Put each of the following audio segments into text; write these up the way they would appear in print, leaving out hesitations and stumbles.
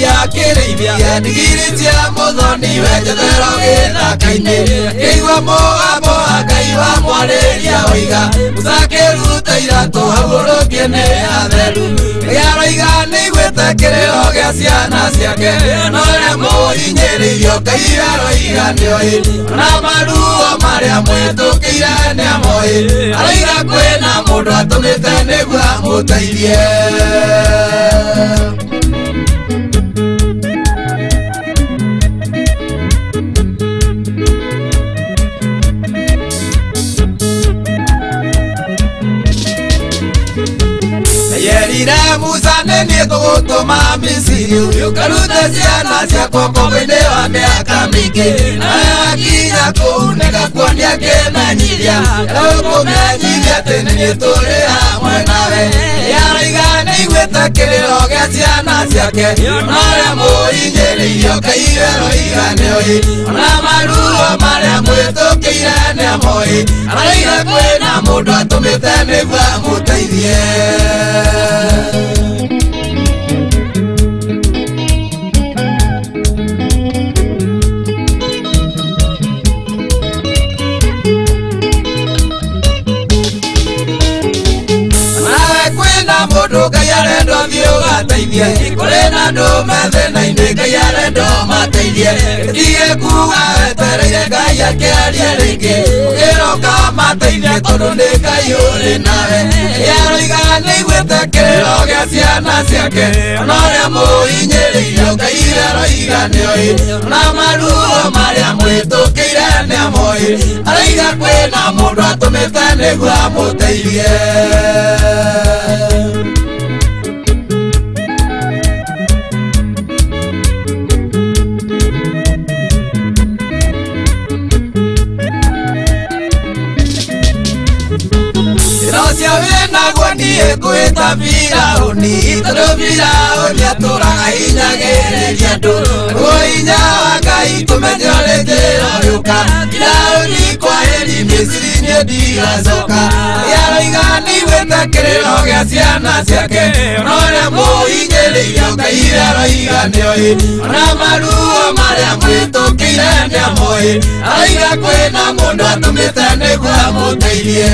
Ya kiribia digiritia muthoni wejetero githaka-ini kiigua moa kaiwa mwareria oiga musakiruta iratu hagurukie ni atheru yaroiga nĩiguĩte kĩrĩro gĩa ciana ciake noria mũhinyĩrĩirio Ngai aroiga nĩoĩ na maruo marĩa mwĩtũkĩire nĩamoĩ aroiga kwĩna mũndũ atũmĩte nĩguo amũteithie. Yerira Musa nene tugutuma Misiri ukarute ciana ciakwa kobe-inĩ wa mĩaka mĩingĩ na akinya kũu nĩgakuonia kĩmenyithia ũkũmenyithia atĩ nĩ tũrĩ hamwe nawe yaroiga nĩiguĩte kĩrĩro gĩa ciana ciake noria mũhinyĩrĩirio Ngai aroiga nĩoĩ ona maruo marĩa mwĩtũkĩire nĩamoĩ aroiga kwĩna mũndũ atũmĩte nĩguo amũteithie. Ngai arenda ũthiĩ ũgateithie kũrĩ na andũ mathĩna-inĩ Ngai arenda ũmateithie gĩtige kuga wetereire Ngai akĩarie rĩngĩ ũkĩroka mateithie tondũ nĩ Ngai ũrĩ nawe yaroiga nĩiguĩte kĩrĩro gĩa ciana ciake noria mũhinyĩrĩirio Ngai aroiga nĩoĩ na maruo marĩa mwĩtũkĩire nĩamoĩ aroiga kwĩna mũndũ atũmĩte nĩguo amũteithie. Kwĩta Firaũni tondũ Firaũni atũraga hinyagĩrĩria andũ naguo hinya wa Ngai tũmenye ũrĩ njĩra ũgĩũka Firaũni kwaheri Misiri niĩ ndigacoka yaroiga nĩiguĩte kĩrĩro gĩa ciana ciake noria mũhinyĩrĩirio Ngai aroiga nĩoĩ ona maruo marĩa mwĩtũkĩire nĩamoĩ aroiga kwĩna mũndũ atũmĩte nĩguo amũteithie.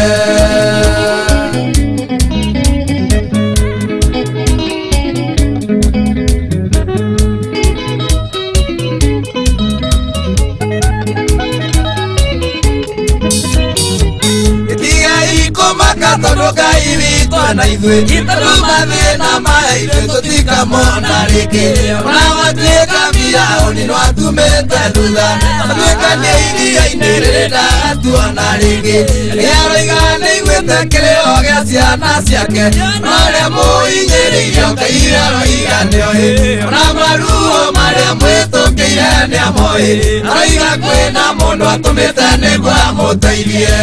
Tondũ Ngai witũ na ithuĩ tondũ mathĩna maya ithuĩ tũtikamona rĩngĩ ona watuĩka Firaũni no atumĩte thutha atuĩka nĩ iria-inĩ rĩrĩ ndagatuona rĩngĩ yaroiga nĩiguĩte kĩrĩro gĩa ciana ciake noria mũhinyĩrĩirio Ngai aroiga nĩoĩ ona maruo marĩa mwĩtũkĩire nĩamoĩ aroiga kwĩna mũndũ atũmĩte nĩguo amũteithie.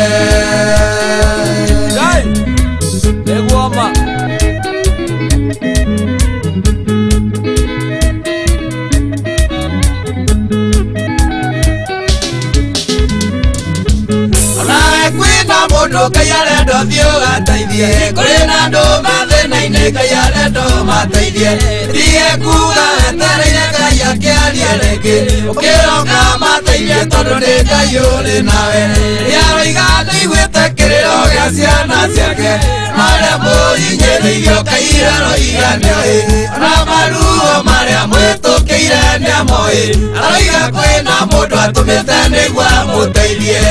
Neguoma ona kwĩna mũndũ Ngai arenda ũthiĩ ũgateithie kũrĩ na andũ mathĩna-inĩ Ngai arenda ũmateithie gĩtige kuga wetereire Ngai akĩarie rĩngĩ ũkĩroka mateithie tondũ nĩ Ngai ũrĩ nawe yaroiga nĩiguĩte kĩrĩro gĩa ciana ciake noria mũhinyĩrĩirio Ngai aroiga nĩoĩ ona maruo marĩa mwĩtũkĩire nĩamoĩ aroiga kwĩna mũndũ atũmĩte nĩguo amũteithie.